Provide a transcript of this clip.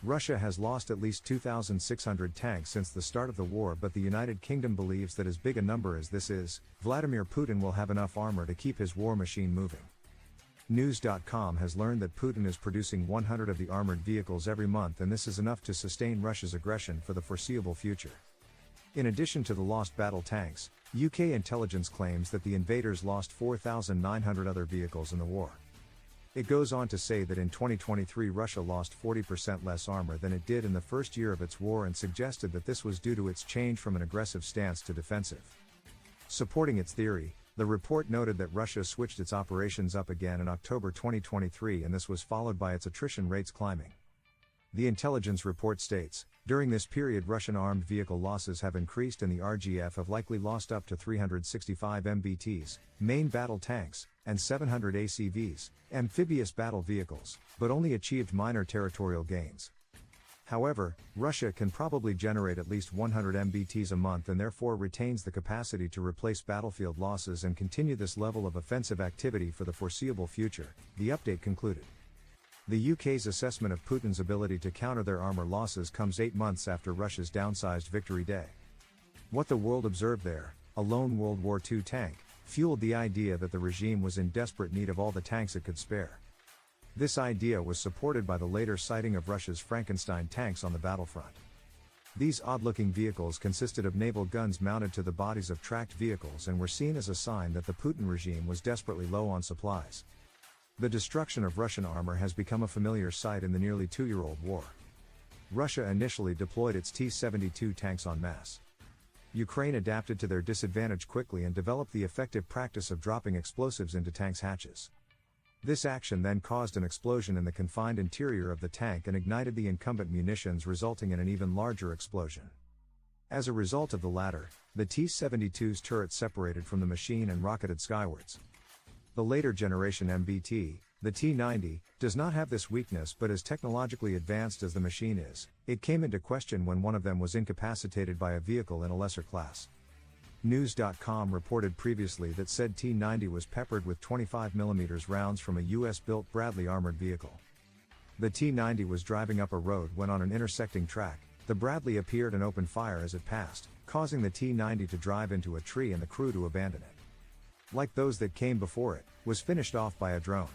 Russia has lost at least 2,600 tanks since the start of the war, but the United Kingdom believes that as big a number as this is, Vladimir Putin will have enough armor to keep his war machine moving. News.com has learned that Putin is producing 100 of the armored vehicles every month, and this is enough to sustain Russia's aggression for the foreseeable future. In addition to the lost battle tanks, UK intelligence claims that the invaders lost 4,900 other vehicles in the war. It goes on to say that in 2023 Russia lost 40% less armor than it did in the first year of its war, and suggested that this was due to its change from an aggressive stance to defensive. Supporting its theory, the report noted that Russia switched its operations up again in October 2023, and this was followed by its attrition rates climbing. The intelligence report states, during this period Russian armed vehicle losses have increased and the RGF have likely lost up to 365 MBTs, main battle tanks, and 700 ACVs, amphibious battle vehicles, but only achieved minor territorial gains. However, Russia can probably generate at least 100 MBTs a month and therefore retains the capacity to replace battlefield losses and continue this level of offensive activity for the foreseeable future, the update concluded. The UK's assessment of Putin's ability to counter their armor losses comes 8 months after Russia's downsized Victory Day. What the world observed there, a lone World War II tank, fueled the idea that the regime was in desperate need of all the tanks it could spare. This idea was supported by the later sighting of Russia's Frankenstein tanks on the battlefront. These odd-looking vehicles consisted of naval guns mounted to the bodies of tracked vehicles and were seen as a sign that the Putin regime was desperately low on supplies. The destruction of Russian armor has become a familiar sight in the nearly 2-year-old war. Russia initially deployed its T-72 tanks en masse. Ukraine adapted to their disadvantage quickly and developed the effective practice of dropping explosives into tanks' hatches. This action then caused an explosion in the confined interior of the tank and ignited the incumbent munitions, resulting in an even larger explosion. As a result of the latter, the T-72's turret separated from the machine and rocketed skywards. The later generation MBT, the T-90, does not have this weakness, but as technologically advanced as the machine is, it came into question when one of them was incapacitated by a vehicle in a lesser class. News.com reported previously that said T-90 was peppered with 25mm rounds from a US-built Bradley armored vehicle. The T-90 was driving up a road when on an intersecting track, the Bradley appeared and opened fire as it passed, causing the T-90 to drive into a tree and the crew to abandon it. Like those that came before it, was finished off by a drone.